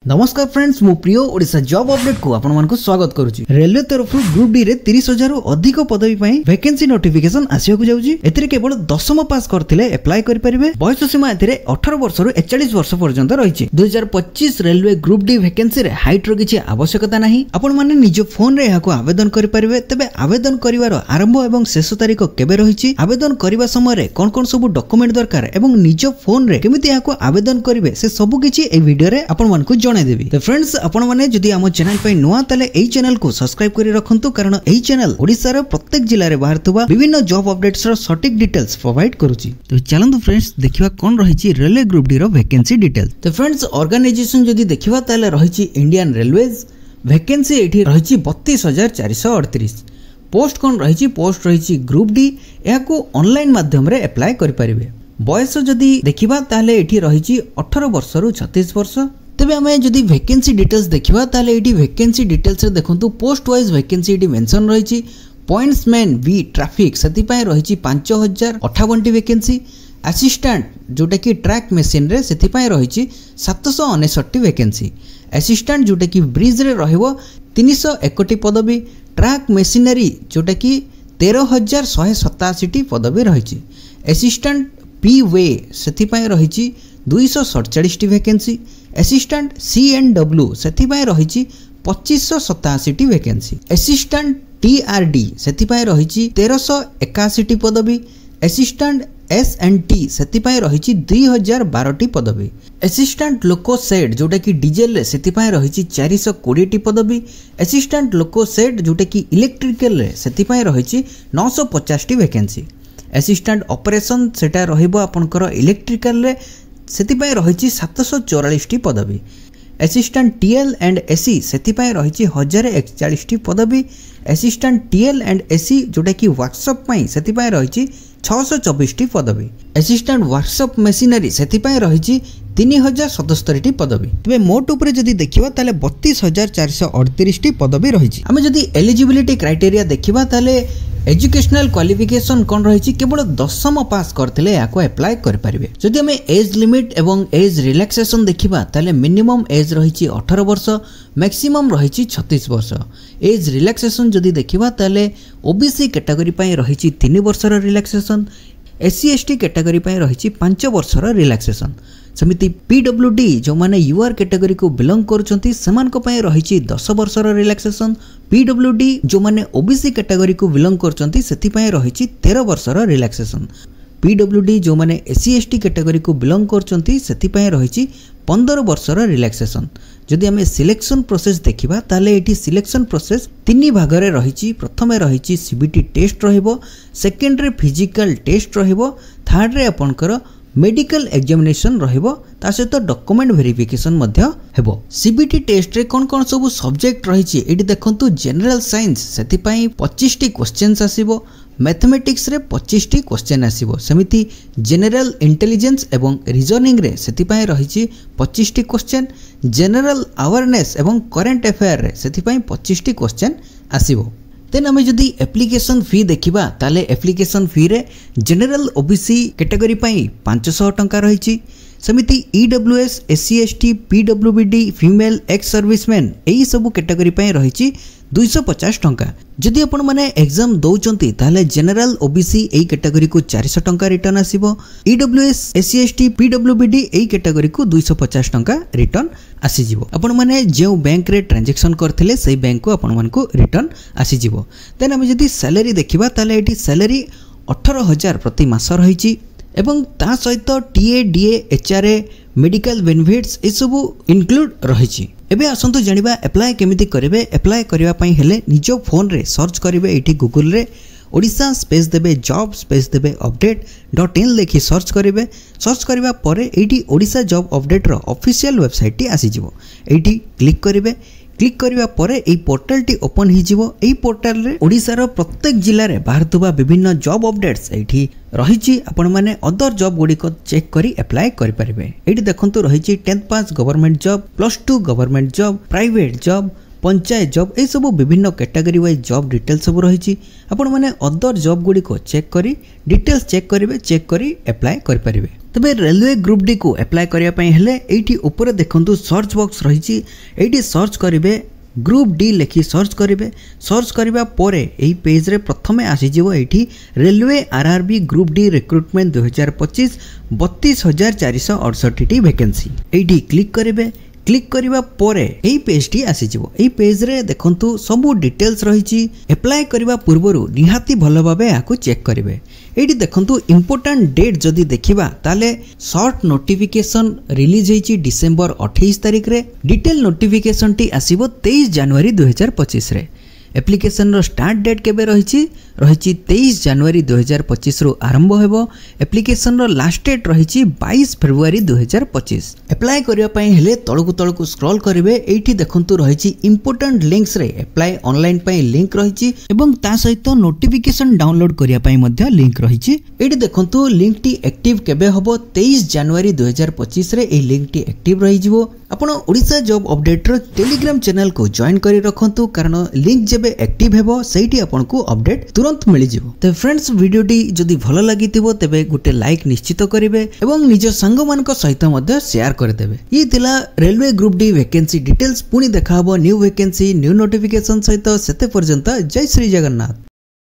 नमस्कार फ्रेंड्स, मु प्रिय ओडिशा जॉब अपडेट को आपण मानकु स्वागत करूची। रेलवे तरफ ग्रुप डी रे 30,000 रु अधिक पदवी पई वैकेंसी नोटिफिकेशन आसियाकु जाउची। एथिरे केवल 10th पास करथिले अप्लाई करि परिबे। वयस सीमा एथिरे 18 वर्ष रु 41 वर्ष पर्यंत रहिछि। 2025 रेलवे ग्रुप डी वैकेंसी रे हाइट रो किछि आवश्यकता नाही। आपण माने निज फोन रे याको आवेदन करि परिबे। तबे आवेदन करिवार आरंभ एवं शेष तारीख केबे रहिछि, आवेदन करिवा समय रे कोन कोन सब डॉक्यूमेंट दरकार एवं निज फोन रे केमिति याको आवेदन करिवे से सब किछि ए वीडियो रे आपण मानकु देवी। तो फ्रेंड्स, आपण माने जदि हम चैनल पे नुआ ताले एई चैनल को सब्सक्राइब करि रखंतु, कारण एई चैनल ओडिसा रो प्रत्येक जिल्ला रे बाहरतुबा विभिन्न जॉब अपडेट्स रो सटीक डिटेल्स प्रोवाइड करूची। तो चलंतु फ्रेंड्स देखिबा कोन रहिछि रेलवे ग्रुप डी रो वैकेंसी डिटेल। तो फ्रेंड्स, ऑर्गेनाइजेशन जदि देखिबा ताले रहिछि इंडियन रेलवेज। वैकेंसी एठी रहिछि 32,438। पोस्ट कोन रहिछि, पोस्ट रहिछि ग्रुप डी। याको ऑनलाइन माध्यम रे अप्लाई करि परिबे। बयस जदि देखिबा ताले एठी रहिछि 18 वर्ष रु 36 वर्ष। तबे हमें जदि वैकेंसी डिटेल्स देखिबा ताले एठी वैकेंसी डिटेल्स रे देखंतु पोस्ट वाइज वैकेंसी एठी मेंशन रहिछि। पॉइंट्स मैन वी ट्रैफिक सती पय रहिछि 5058 टी वैकेंसी। असिस्टेंट जोटा कि ट्रैक मशीन रे सती पय रहिछि 759 टी वैकेंसी। असिस्टेंट जोटा कि ब्रिज रे रहइबो 301 टी पदवी। ट्रैक मशीनरी जोटा कि 13,187 टी पदवी रहिछि। असिस्टेंट पी वे सती पय रहिछि 247 टी वैकेंसी। असिस्टेंट CNW सेथिपाई रहिछि 2587 टी वैकेंसी। असिस्टेंट TRD सेथिपाई रहिछि 1381 टी पदवी। असिस्टेंट S&T सेथिपाई रहिछि 2012 टी पदवी। असिस्टेंट लोको सेट जोटा कि डीजल रे सेथिपाई रहिछि 420 टी पदवी। असिस्टेंट लोको सेट जोटा कि इलेक्ट्रिकल रे सेथिपाई रहिछि 950 टी वैकेंसी। असिस्टेंट ऑपरेशन सेटा रहिबो आपनकर इलेक्ट्रिकल रे सेतिपाई रहिछि 744 टी पदवी। असिस्टेंट TL एंड AC सेतिपाई रहिछि 1041 टी पदवी। असिस्टेंट TL एंड AC जोटा कि वर्कशॉप पई सेतिपाई रहिछि 624 टी पदवी। असिस्टेंट वर्कशॉप मशीनरी सेतिपाई रहिछि 3077 टी पदवी। तबे मोट ऊपर जदि देखिबा ताले 32,438 टी पदवी रहिछि। हम जदि एलिजिबिलिटी क्राइटेरिया देखिबा ताले एजुकेशनल क्वालिफिकेशन कोन रहिछि, केवल 10th पास करथिले याको अप्लाई कर परिबे। जदि हम एज लिमिट एवं एज रिलैक्सेशन देखिबा ताले मिनिमम एज रहिछि 18 वर्ष, मैक्सिमम रहिछि 36 वर्ष। एज रिलैक्सेशन जदि देखिबा ताले OBC कैटेगरी पई रहिछि 3 वर्षर रिलैक्सेशन। SC ST कैटेगरी पई रहिछि 5 वर्षर रिलैक्सेशन। समिति PWD जो माने UR कैटेगरी को बिलोंग करछंती समान को पई रहिछि 10 वर्षर रिलैक्सेशन। PWD जो माने OBC कैटेगरी को बिलोंग करछंती सेति पई रहिछि 13 वर्षर रिलैक्सेशन। PWD जो माने SC ST कैटेगरी को बिलोंग करछंती सेति पई रहिछि 15 वर्षर रिलैक्सेशन। जदि हमें सिलेक्शन प्रोसेस देखिबा ताले एटी सिलेक्शन प्रोसेस 3 भाग रे रहिछि। प्रथमे रहिछि CBT टेस्ट रहिबो, सेकेंड रे फिजिकल टेस्ट रहिबो, थर्ड रे आपनकर मेडिकल एग्जामिनेशन रहिबो, ता सहित डॉक्यूमेंट वेरिफिकेशन मध्य हेबो। CBT टेस्ट रे कोन कोन सब सब्जेक्ट रहिछि एटी देखंतु। जनरल साइंस सेति पई 25 टी क्वेश्चंस आसीबो। मैथमेटिक्स रे 25 टी क्वेश्चन आसीबो। समिति जनरल इंटेलिजेंस एवं रीजनिंग रे सेति पई रहिछि 25 टी क्वेश्चन। जनरल अवेयरनेस एवं करंट अफेयर रे सेति पई 25 टी क्वेश्चन आसीबो। देन हमें जदि एप्लिकेशन फी देखिबा ताले एप्लिकेशन फी रे जनरल OBC कैटेगरी पई 500 टंका रहिछि। समिति EWS SC ST PWD female ex serviceman एई सब कैटेगरी पई रहिछि 250 टंका। जदि आपण माने एग्जाम दउचंती ताले जनरल OBC एई कैटेगरी को 400 टंका रिटर्न आसीबो। EWS SC ST PWD एई कैटेगरी को 250 टंका रिटर्न आसी जिवो। आपण माने जे बैंक रे ट्रांजैक्शन करथिले सेई बैंक को आपण मानकु रिटर्न आसी जिवो। देन हम जदि सैलरी देखिबा ताले एटी सैलरी 18,000 प्रति मास रहिछि एवं ता सहित TA DA HRA medical benefits ए सब इंक्लूड रहिछि। एबे असंतु जानिबा अप्लाई केमिति करिवे। अप्लाई करिवा पई हेले निजो फोन रे सर्च करिवे। एठी गूगल रे ओडिशा स्पेस देबे जॉब स्पेस देबे update.in लेखि सर्च करिवे। सर्च करिवा परे एठी ओडिशा जॉब अपडेट रो ऑफिशियल वेबसाइट टी आसी जिवो। एठी क्लिक करिवे। क्लिक करिवा परे एई पोर्टल टी ओपन हि जिवो। एई पोर्टल रे ओडिसा रो प्रत्येक जिल्ला रे बाहरतुबा विभिन्न जॉब अपडेट्स एठी रहिछि। आपण माने अदर जॉब गुडी को चेक करी अप्लाई करि परिबे। एठी देखंतु रहिछि 10th pass government job, +2 government job, private job, panchayat job ए सब विभिन्न कैटेगरी वाइज जॉब डिटेल्स सब रही आपण माने अदर जॉब गुडी को चेक करी डिटेल्स चेक करिवे चेक करी अप्लाई कर परिबे। तबे रेलवे ग्रुप डी को अप्लाई करिया पई हेले एठी ऊपर देखंतु सर्च बॉक्स रही एठी सर्च करिवे ग्रुप डी लिखि सर्च करेंगे। सर्च करने पर यही पेज रे प्रथमे आसीजिवो एठी railway RRB group D recruitment 2025 32,468 vacancy एठी क्लिक करेंगे। क्लिक करने पर यही पेज टी आसीजिवो। एही पेज रे देखंतु सबु डिटेल्स रही अप्लाई करने पूर्व निहाती भल भाव या चेक करेंगे। एठी देखंतु इंपोर्टेंट डेट जदि देखिबा ताले शॉर्ट नोटिफिकेशन रिलीज होईची डिसेंबर 28 तारिख रे। डिटेल नोटिफिकेशन टी आसीबो 23 जनवरी 2025 रे। एप्लिकेशन रो स्टार्ट डेट केबे रही 23 जनवरी 2025 रु आरंभ हेबो। एप्लिकेशन रो लास्ट डेट रही 22 फरवरी 2025। अप्लाई करिया पई हेले तळकु स्क्रॉल करिवे। एठी देखंतु रही इंपोर्टेंट लिंक्स रे अप्लाई ऑनलाइन पई लिंक रही एवं ता सहित नोटिफिकेशन डाउनलोड करिया पई मध्ये लिंक रही। एठी देखंतु लिंक टी एक्टिव केबे हबो 23 जनवरी 2025 रे ए लिंक टी एक्टिव रही जिवो। आपण ओडिसा जॉब अपडेट रो टेलीग्राम चैनल को जॉइन करी रखंतु कारण लिंक जेबे एक्टिव हेबो सेठी आपनको अपडेट तुरंत मिल जिवो। तो फ्रेंड्स वीडियोटी जदि भल लागिथिबो तेबे गुटे लाइक निश्चित करिवे एवं निज संग मानक सहित मध्ये शेयर करदेबे। ये थिला railway group D vacancy details पुनी देखाबो न्यू वैकेंसी न्यू नोटिफिकेशन सहित। सेते पर्यंत जय श्री जगन्नाथ।